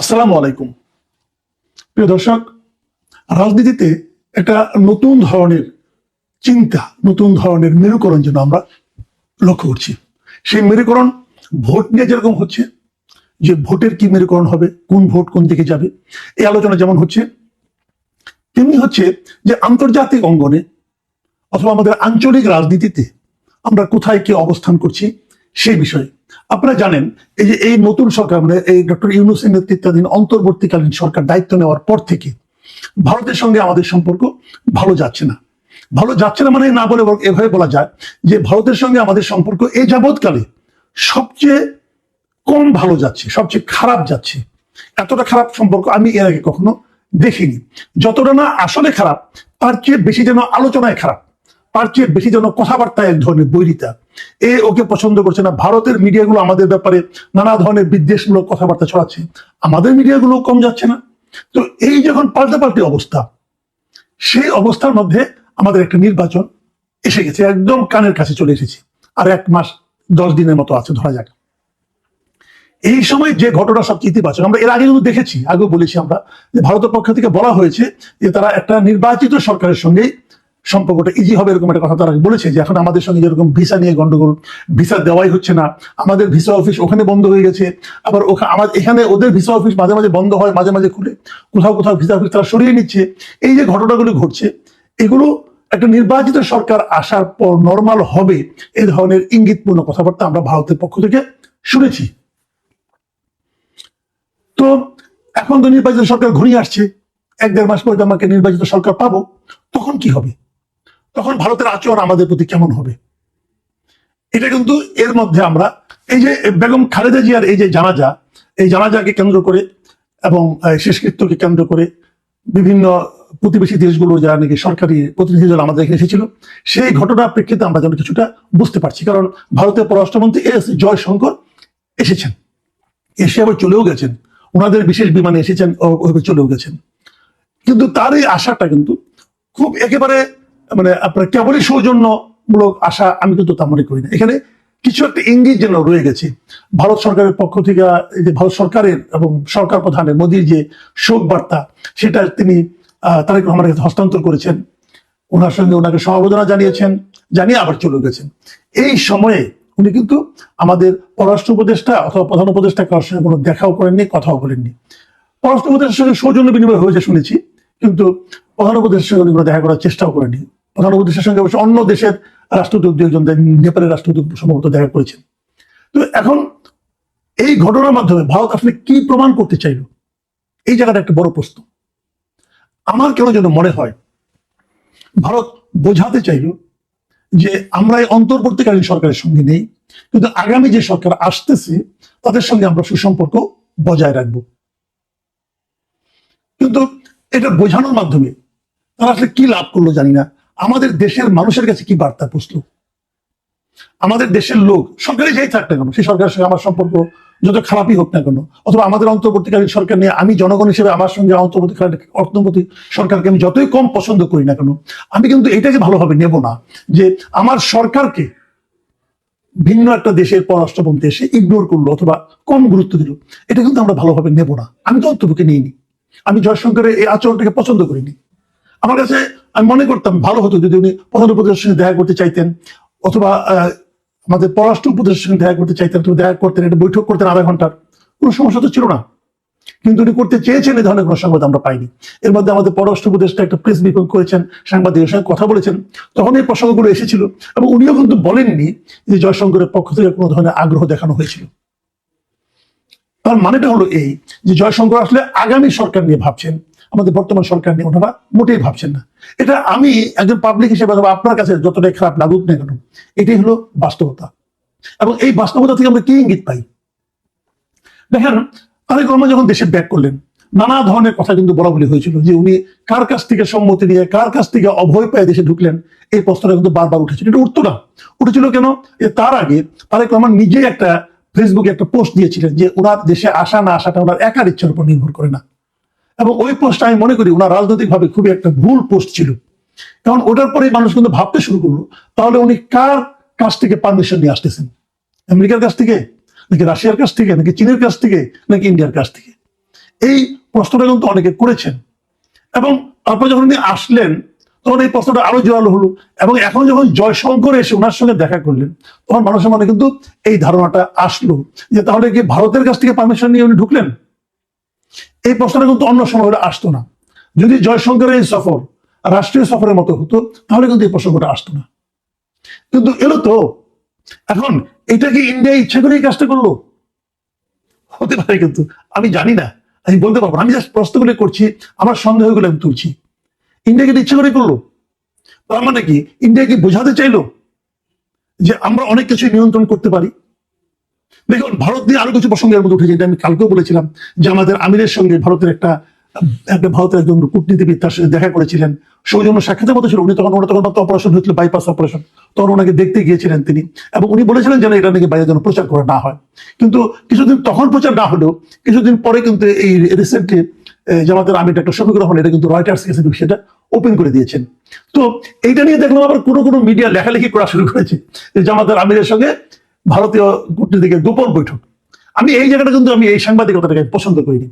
আসসালামু আলাইকুম। প্রিয় দর্শক, রাজনীতিতে একটা নতুন ধরনের চিন্তা, নতুন ধরনের মেরুকরণ যেন আমরা লক্ষ্য করছি। সেই মেরুকরণ ভোট নিয়ে যেরকম হচ্ছে, যে ভোটের কি মেরুকরণ হবে, কোন ভোট কোন দিকে যাবে, এই আলোচনা যেমন হচ্ছে, তেমনি হচ্ছে যে আন্তর্জাতিক অঙ্গনে অথবা আমাদের আঞ্চলিক রাজনীতিতে আমরা কোথায় কি অবস্থান করছি সেই বিষয়ে। আপনারা জানেন, এই নতুন সরকার, মানে এই ডক্টর ইউনূসের নেতৃত্বাধীন অন্তর্বর্তীকালীন সরকার দায়িত্ব নেওয়ার পর থেকে ভারতের সঙ্গে আমাদের সম্পর্ক ভালো যাচ্ছে না। ভালো যাচ্ছে না মানে না বলে এভাবে বলা যায় যে ভারতের সঙ্গে আমাদের সম্পর্ক এই যাবৎকালে সবচেয়ে কম ভালো যাচ্ছে, সবচেয়ে খারাপ যাচ্ছে। এতটা খারাপ সম্পর্ক আমি এর আগে কখনো দেখিনি। যতটা না আসলে খারাপ, তার চেয়ে বেশি যেন আলোচনায় খারাপ, তার চেয়ে বেশি যেন কথাবার্তায় এক ধরনের বৈরিতা। ওকে পছন্দ করছে না। ভারতের মিডিয়াগুলো আমাদের ব্যাপারে নানা ধরনের বিদ্বেষমূলক কথাবার্তা ছড়াচ্ছে, আমাদের মিডিয়াগুলো কম যাচ্ছে না। তো এই যখন পাল্টাপাল্টি অবস্থা, সেই অবস্থার মধ্যে আমাদের একটা নির্বাচন এসে গেছে, একদম কানের কাছে চলে এসেছে। আর 1 মাস 10 দিনের মতো আছে ধরা যাক। এই সময় যে ঘটনা সবচেয়ে ইতিবাচক, আমরা এর আগে কিন্তু দেখেছি, আগেও বলেছি আমরা, যে ভারতের পক্ষ থেকে বলা হয়েছে যে তারা একটা নির্বাচিত সরকারের সঙ্গেই সম্পর্কটা ইজি হবে, এরকম একটা কথা তারা বলেছে। যে এখন আমাদের সঙ্গে যেরকম ভিসা নিয়ে গন্ডগোল, ভিসা দেওয়াই হচ্ছে না, আমাদের ভিসা অফিস ওখানে বন্ধ হয়ে গেছে, আবার এখানে ওদের ভিসা অফিস মাঝে মাঝে বন্ধ হয়, মাঝে মাঝে খুলে, কোথাও কোথাও ভিসা অফিস তারা সরিয়ে নিচ্ছে। এই যে ঘটনাগুলো ঘটছে, এগুলো একটা নির্বাচিত সরকার আসার পর নর্মাল হবে, এই ধরনের ইঙ্গিতপূর্ণ কথাবার্তা আমরা ভারতের পক্ষ থেকে শুনেছি। তো এখন তো নির্বাচিত সরকার ঘুরিয়ে আসছে, 1-1.5 মাস পরে আমাকে নির্বাচিত সরকার পাবো, তখন কি হবে? তখন ভারতের আচরণ আমাদের প্রতি কেমন হবে? এটা কিন্তু এর মধ্যে আমরা এই যে বেগম খালেদা জিয়ার এই যে জানাজা, এই জানাজাকে কেন্দ্র করে এবং শেষকৃত্যকে কেন্দ্র করে বিভিন্ন প্রতিবেশী দেশগুলো যারা নাকি সরকারি প্রতিনিধি দল আমাদের এখানে এসেছিল, সেই ঘটনার প্রেক্ষিতে আমরা যেন কিছুটা বুঝতে পারছি। কারণ ভারতের পররাষ্ট্রমন্ত্রী জয়শঙ্কর এসেছেন, এসে আবার চলেও গেছেন, ওনাদের বিশেষ বিমানে এসেছেন, চলেও গেছেন। কিন্তু তার এই আশাটা কিন্তু খুব একেবারে মানে আপনার কেবলই সৌজন্যমূলক আশা আমি কিন্তু তা মনে করি না। এখানে কিছু একটা ইঙ্গিত যেন রয়ে গেছে ভারত সরকারের পক্ষ থেকে। এই যে ভারত সরকারের এবং সরকার প্রধানের মোদীর যে শোক বার্তা, সেটা তিনি তারেক রহমানের কাছে হস্তান্তর করেছেন, ওনার সঙ্গে ওনাকে সমবেদনা জানিয়েছেন, জানিয়ে আবার চলে গেছেন। এই সময়ে উনি কিন্তু আমাদের পররাষ্ট্র উপদেষ্টা অথবা প্রধান উপদেষ্টা কারোর সঙ্গে কোনো দেখাও করেননি, কথাও বলেননি। পররাষ্ট্র উপদেষ্টার সঙ্গে সৌজন্য বিনিময় হয়েছে শুনেছি, কিন্তু প্রধান উপদেষ্টার সঙ্গে উনি কোনো দেখা করার চেষ্টাও করেনি। প্রধান উপদেষ্টার সঙ্গে অবশ্য অন্য দেশের রাষ্ট্রদূত 2 জন, নেপালের রাষ্ট্রদূত সম্ভবত দেখা করেছেন। তো এখন এই ঘটনার মাধ্যমে ভারত আসলে কি প্রমাণ করতে চাইল, এই জায়গাটা একটা বড় প্রশ্ন। আমার কেন যেন মনে হয় ভারত বোঝাতে চাইল যে আমরা এই অন্তর্বর্তীকালীন সরকারের সঙ্গে নেই, কিন্তু আগামী যে সরকার আসতেছে তাদের সঙ্গে আমরা সুসম্পর্ক বজায় রাখবো। কিন্তু এটা বোঝানোর মাধ্যমে তারা আসলে কি লাভ করলো জানি না। আমাদের দেশের মানুষের কাছে কি বার্তা পৌঁছলো? আমাদের দেশের লোক, সরকারি যেই থাক না কেন, সেই সরকারের সঙ্গে আমার সম্পর্ক যত খারাপই হোক না কেন, অথবা আমাদের অন্তর্বর্তীকালীন সরকার নিয়ে আমি জনগণ হিসেবে আমার সঙ্গে অন্তর্বর্তী সরকারকে আমি যতই কম পছন্দ করি না কেন, আমি কিন্তু এটাকে ভালোভাবে নেব না যে আমার সরকারকে ভিন্ন একটা দেশের পররাষ্ট্রমন্ত্রী এসে ইগনোর করলো অথবা কম গুরুত্ব দিল। এটা কিন্তু আমরা ভালোভাবে নেব না। আমি তো অন্তর্ভুক্তি নিইনি, আমি জয়শঙ্করের এই আচরণটাকে পছন্দ করিনি। আমার কাছে আমি মনে করতাম ভালো হতো যদি উনি প্রধান উপদেষ্টার সঙ্গে দেখা করতে চাইতেন, অথবা আমাদের পররাষ্ট্র উপদেষ্টার সঙ্গে দেখা করতে চাইতেন, দেখা করতেন, একটা বৈঠক করতেন আধা ঘন্টার, কোনো সমস্যা তো ছিল না। কিন্তু উনি করতে চেয়েছেন, এই ধরনের কোনো সংবাদ আমরা পাইনি। এর মধ্যে আমাদের পররাষ্ট্র উপদেষ্টা একটা প্রেস ব্রিফিং করেছেন, সাংবাদিকের সঙ্গে কথা বলেছেন, তখন এই প্রসঙ্গগুলো এসেছিল এবং উনিও কিন্তু বলেননি যে জয়শঙ্করের পক্ষ থেকে কোনো ধরনের আগ্রহ দেখানো হয়েছিল। তার মানেটা হলো এই যে জয়শঙ্কর আসলে আগামী সরকার নিয়ে ভাবছেন, আমাদের বর্তমান সরকার নিয়ে ওনারা মোটেই ভাবছেন না। এটা আমি একজন পাবলিক হিসেবে অথবা আপনার কাছে যতটাই খারাপ লাগুক না কেন, এটাই হলো বাস্তবতা। এবং এই বাস্তবতা থেকে আমরা কি ইঙ্গিত পাই? দেখেন, তারেক রহমান যখন দেশে ব্যাক করলেন, নানা ধরনের কথা কিন্তু বলা বলি হয়েছিল যে উনি কার কাছ থেকে সম্মতি নিয়ে, কার কাছ থেকে অভয় পেয়ে দেশে ঢুকলেন, এই প্রশ্নটা কিন্তু বারবার উঠেছিল। এটা উঠতো না, উঠেছিল কেন? তার আগে তারেক রহমান নিজেই একটা ফেসবুকে একটা পোস্ট দিয়েছিলেন যে ওনার দেশে আসা না আসাটা ওনার একার ইচ্ছার উপর নির্ভর করে না। এবং ওই পোস্টটা আমি মনে করি ওনার রাজনৈতিকভাবে খুবই একটা ভুল পোস্ট ছিল। কারণ ওটার পরেই মানুষ কিন্তু ভাবতে শুরু করলো তাহলে উনি কার কাছ থেকে পারমিশন নিয়ে আসতেছেন, আমেরিকার কাছ থেকে নাকি রাশিয়ার কাছ থেকে নাকি চীনের কাছ থেকে নাকি ইন্ডিয়ার কাছ থেকে? এই প্রশ্নটা কিন্তু অনেকে করেছেন, এবং তারপর যখন উনি আসলেন তখন এই প্রশ্নটা আরো জোরালো হলো, এবং এখন যখন জয়শঙ্কর এসে ওনার সঙ্গে দেখা করলেন তখন মানুষের মনে কিন্তু এই ধারণাটা আসলো যে তাহলে কি ভারতের কাছ থেকে পারমিশন নিয়ে উনি ঢুকলেন। এই প্রশ্নটা কিন্তু অন্য সময় হলে আসতো না। যদি জয়শঙ্করের এই সফর রাষ্ট্রীয় সফরের মতো হতো তাহলে কিন্তু এই প্রসঙ্গটা আসতো না, কিন্তু এলো তো। এখন এটা কি ইন্ডিয়া ইচ্ছা করে এই কাজটা করলো? হতে পারে, কিন্তু আমি জানি না, আমি বলতে পারবো না। আমি জাস্ট প্রশ্নগুলো করছি, আমার সন্দেহগুলো আমি তুলছি। ইন্ডিয়া কি ইচ্ছা করে করলো? তার মানে কি ইন্ডিয়া কি বোঝাতে চাইলো যে আমরা অনেক কিছু নিয়ন্ত্রণ করতে পারি? দেখুন, ভারত নিয়ে আরো কিছু প্রসঙ্গের মধ্যে উঠেছে, এটা আমি কালকেও বলেছিলাম যে আমাদের আমিরের সঙ্গে ভারতের একটা ভারতের একজন কূটনীতিবিদ তার সাথে দেখা করেছিলেন, সৌজন্য সাক্ষাতের মতো ছিল। উনি তখন অপারেশন হয়েছিল, বাইপাস অপারেশন, তখন ওনাকে দেখতে গিয়েছিলেন তিনি, এবং উনি বলেছিলেন যেন এটা নাকি বাইরে যেন প্রচার করা না হয়। কিন্তু কিছুদিন তখন প্রচার না হলেও কিছুদিন পরে কিন্তু এই রিসেন্টলি জামাতের আমির ডক্টর শফিকুর রহমান এটা কিন্তু রয়টার্স কাছে সেটা ওপেন করে দিয়েছেন। তো এইটা নিয়ে দেখলাম আবার কোনো মিডিয়া লেখালেখি করা শুরু করেছে যে জামাতের আমিরের সঙ্গে ভারতীয় কূটনীতিকের গোপন বৈঠক। আমি এই জায়গাটা কিন্তু আমি এই সাংবাদিকতাটাকে পছন্দ করিনি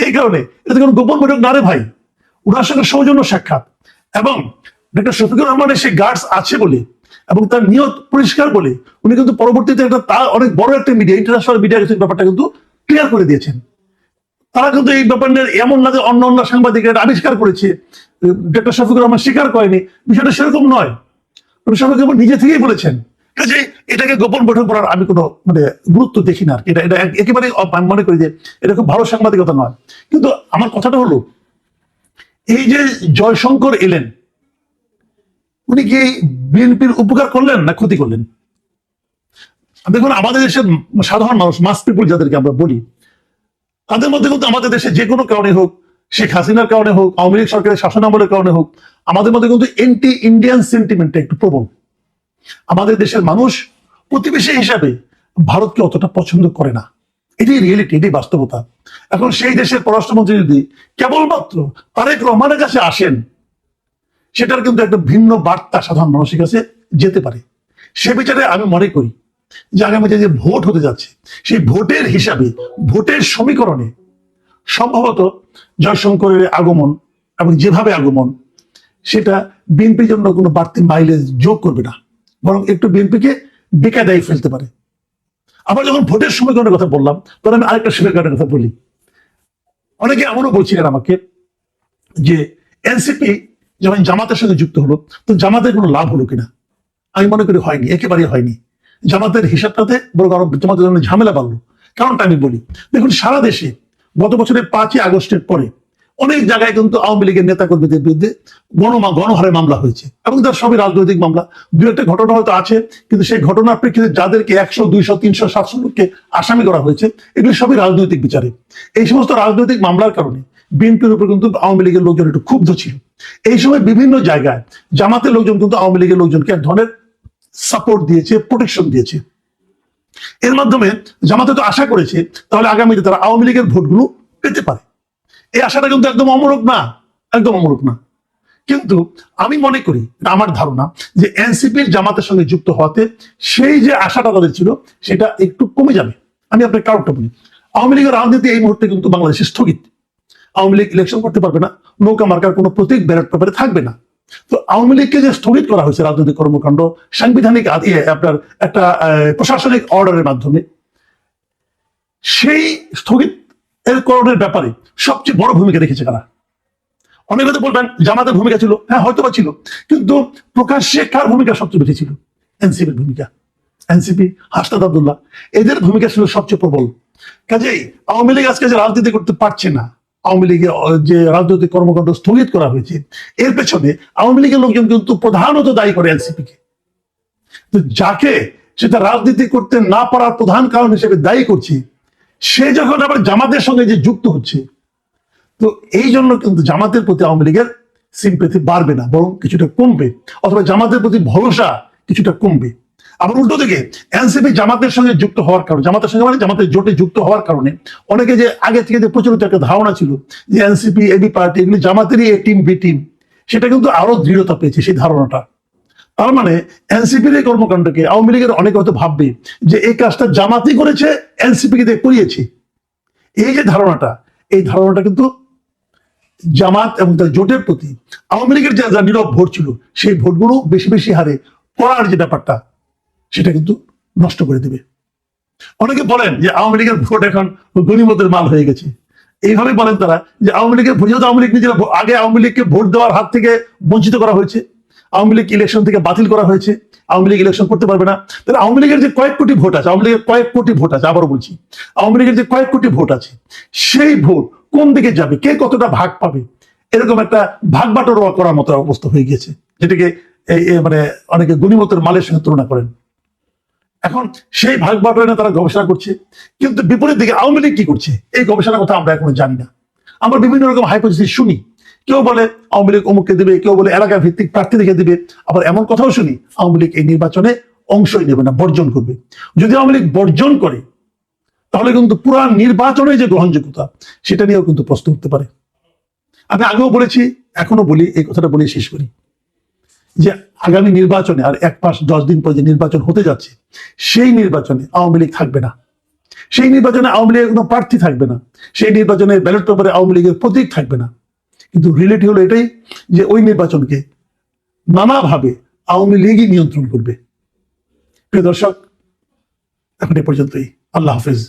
এই কারণে, এটা কোনো গোপন বৈঠক না রে ভাই, ওনার সঙ্গে সৌজন্য সাক্ষাৎ, এবং ডক্টর শফিকুর রহমানের সেই গার্ডস আছে বলে এবং তার নিয়ত পরিষ্কার বলে উনি কিন্তু পরবর্তীতে একটা তার অনেক বড় একটা মিডিয়া, ইন্টারন্যাশনাল মিডিয়া ব্যাপারটা কিন্তু ক্লিয়ার করে দিয়েছেন। তারা কিন্তু এই ব্যাপারটা এমন না যে অন্য অন্য সাংবাদিকরা আবিষ্কার করেছে, ডক্টর শফিকুর রহমান স্বীকার করেনি, বিষয়টা সেরকম নয়। ডক্টর শফিকুর রহমান নিজে থেকেই বলেছেন। কাজে এটাকে গোপন বৈঠক করার আমি কোনো গুরুত্ব দেখি না। এটা এটা একেবারে আমি মনে করি যে এটা খুব ভালো সাংবাদিকতা নয়। কিন্তু আমার কথাটা হলো, এই যে জয়শঙ্কর এলেন, উনি কি বিএনপির উপকার করলেন না ক্ষতি করলেন? দেখুন, আমাদের দেশের সাধারণ মানুষ, মাস পিপুল যাদেরকে আমরা বলি, তাদের মধ্যে কিন্তু আমাদের দেশে যে কোনো কারণে হোক, শেখ হাসিনার কারণে হোক, আওয়ামী লীগ সরকারের শাসনামলের কারণে হোক, আমাদের মধ্যে কিন্তু এন্টি ইন্ডিয়ান সেন্টিমেন্টটা একটু প্রবল। আমাদের দেশের মানুষ প্রতিবেশী হিসাবে ভারতকে অতটা পছন্দ করে না। এটাই রিয়েলিটি, এটাই বাস্তবতা। এখন সেই দেশের পররাষ্ট্রমন্ত্রী যদি কেবলমাত্র তারেক রহমানের কাছে আসেন, সেটার কিন্তু একটা ভিন্ন বার্তা সাধারণ মানুষের কাছে যেতে পারে। সে বিচারে আমি মনে করি যে আগামী যে ভোট হতে যাচ্ছে, সেই ভোটের হিসাবে, ভোটের সমীকরণে সম্ভবত জয়শঙ্করের আগমন এবং যেভাবে আগমন, সেটা বিএনপির জন্য কোনো বাড়তি মাইলেজ যোগ করবে না, বরং একটু বিএনপিকে বেকায়দায় ফেলতে পারে। আবার যখন ভোটের সমীকরণের কথা বললাম, তখন আমি আরেকটা সমীকরণের কথা বলি। অনেকে এমনও বলছিলেন আমাকে যে এনসিপি যখন জামাতের সঙ্গে যুক্ত হলো, তো জামাতের কোনো লাভ হলো কিনা? আমি মনে করি হয়নি, একেবারেই হয়নি। জামাতের হিসাবটাতে বড় জামাতের জন্য ঝামেলা বাড়লো। কারণটা আমি বলি, দেখুন, সারা দেশে গত বছরের 5ই আগস্টের পরে অনেক জায়গায় কিন্তু আওয়ামী লীগের নেতা কর্মীদের বিরুদ্ধে গণহারে মামলা হয়েছে, এবং তার সবই রাজনৈতিক মামলা। দু একটা ঘটনা হয়তো আছে, কিন্তু সেই ঘটনার প্রেক্ষিতে যাদেরকে 100, 200, 300, 700 লোককে আসামি করা হয়েছে, এগুলি সবই রাজনৈতিক বিচারে। এই সমস্ত রাজনৈতিক মামলার কারণে বিএনপির উপর কিন্তু আওয়ামী লীগের লোকজন একটু ক্ষুব্ধ ছিল। এই সময় বিভিন্ন জায়গায় জামাতের লোকজন কিন্তু আওয়ামী লীগের লোকজনকে এক ধরনের সাপোর্ট দিয়েছে, প্রোটেকশন দিয়েছে। এর মাধ্যমে জামাতে তো আশা করেছে তাহলে আগামীতে তারা আওয়ামী লীগের ভোটগুলো পেতে পারে। এই আশাটা কিন্তু একদম অমূলক না, একদম অমূলক না। কিন্তু আমি মনে করি, আমার ধারণা, যে এনসিপির জামাতের সঙ্গে যুক্ত হওয়াতে সেই যে আশাটা তাদের ছিল সেটা একটু কমে যাবে। আমি আপনার কারণটা বলি। আওয়ামী লীগের রাজনীতি এই মুহূর্তে কিন্তু বাংলাদেশে স্থগিত। আওয়ামী লীগ ইলেকশন করতে পারবে না, নৌকা মার্কার কোনো প্রতীক ব্যালট পেপারে থাকবে না। তো আওয়ামী লীগকে যে স্থগিত করা হয়েছে রাজনৈতিক কর্মকাণ্ড সাংবিধানিক আপনার একটা প্রশাসনিক অর্ডারের মাধ্যমে, সেই স্থগিত এর করণের ব্যাপারে সবচেয়ে বড় ভূমিকা রেখেছে কারা? অনেকে তো বলবেন জামাতের ভূমিকা ছিল, হ্যাঁ হয়তো বা ছিল, কিন্তু প্রকাশ্যে কার ভূমিকা সবচেয়ে বেশি ছিল? এনসিপির ভূমিকা। এনসিপি, হাসনাত আব্দুল্লাহ, এদের ভূমিকা ছিল সবচেয়ে প্রবল। কাজেই আওয়ামী লীগ আজকে যে রাজনীতি করতে পারছে না, আওয়ামী লীগের যে রাজনৈতিক কর্মকাণ্ড স্থগিত করা হয়েছে, এর পেছনে আওয়ামী লীগের লোকজন কিন্তু প্রধানত দায়ী করে এনসিপিকে। তো যাকে সেটা রাজনীতি করতে না পারার প্রধান কারণ হিসেবে দায়ী করছে, সে যখন আবার জামাতের সঙ্গে যে যুক্ত হচ্ছে, তো এই জন্য কিন্তু জামাতের প্রতি আওয়ামী লীগের সিম্পেথি বাড়বে না, বরং কিছুটা কমবে, অথবা জামাতের প্রতি ভরসা কিছুটা কমবে। আবার উল্টো দিকে এনসিপি জামাতের সঙ্গে যুক্ত হওয়ার কারণে, জামাতের সঙ্গে মানে জামাতের জোটে যুক্ত হওয়ার কারণে অনেকে যে আগে থেকে যে প্রচলিত একটা ধারণা ছিল যে এনসিপি, এবি পার্টি এগুলি জামাতেরই এ টিম, বি টিম, সেটা কিন্তু আরো দৃঢ়তা পেয়েছে সেই ধারণাটা। তার মানে এনসিপির এই কর্মকাণ্ডকে আওয়ামী লীগের অনেকে হয়তো ভাববে যে এই কাজটা জামাতই করেছে, এনসিপি কে দিয়ে করিয়েছে। এই যে ধারণাটা, এই ধারণাটা কিন্তু জামাত এবং তার জোটের প্রতি আওয়ামী লীগের যে যা নীরব ভোট ছিল সেই ভোটগুলো বেশি বেশি হারে করার যে ব্যাপারটা সেটা কিন্তু নষ্ট করে দেবে। অনেকে বলেন যে আওয়ামী লীগের ভোট এখন গণিমতের মাল হয়ে গেছে, এইভাবে বলেন তারা যে আওয়ামী লীগের যেহেতু আওয়ামী লীগ নিজেরা আগে আওয়ামী লীগকে ভোট দেওয়ার হাত থেকে বঞ্চিত করা হয়েছে, আওয়ামী লীগ ইলেকশন থেকে বাতিল করা হয়েছে, আওয়ামী লীগ ইলেকশন করতে পারবে না। তাহলে আওয়ামী লীগের যে কয়েক কোটি ভোট আছে, আওয়ামী লীগের কয়েক কোটি ভোট আছে, আবারও বলছি আওয়ামী লীগের যে কয়েক কোটি ভোট আছে সেই ভোট কোন দিকে যাবে, কে কতটা ভাগ পাবে, এরকম একটা ভাগ বাটোয়ারা করার মতো অবস্থা হয়ে গিয়েছে, যেটাকে মানে অনেকে গণিমতের মালের সঙ্গে তুলনা করেন। এখন সেই ভাগ বাটোয়ারা তারা গবেষণা করছে, কিন্তু বিপরীত দিকে আওয়ামী লীগ কি করছে এই গবেষণার কথা আমরা এখনো জানি না। আমরা বিভিন্ন রকম হাইপোথিসিস শুনি, কেউ বলে আওয়ামী লীগ অমুককে দিবে, কেউ বলে এলাকা ভিত্তিক প্রার্থী দেখে দিবে, আবার এমন কথাও শুনি আওয়ামী লীগ এই নির্বাচনে অংশই নেবে না, বর্জন করবে। যদি আওয়ামী লীগ বর্জন করে তাহলে কিন্তু পুরো নির্বাচনে যে গ্রহণযোগ্যতা সেটা নিয়েও কিন্তু প্রশ্ন উঠতে পারে। আমি আগেও বলেছি, এখনো বলি, এই কথাটা বলে শেষ করি যে আগামী নির্বাচনে আর 1 মাস 10 দিন পর যে নির্বাচন হতে যাচ্ছে সেই নির্বাচনে আওয়ামী লীগ থাকবে না, সেই নির্বাচনে আওয়ামী লীগের কোনো প্রার্থী থাকবে না, সেই নির্বাচনে ব্যালট পেপারে আওয়ামী লীগের প্রতীক থাকবে না। কিন্তু রিয়েলিটি হলো এটাই যে ওই নির্বাচনকে নানাভাবে আওয়ামী লীগই নিয়ন্ত্রণ করবে। প্রিয় দর্শক, এখন এ পর্যন্তই। আল্লাহ হাফেজ।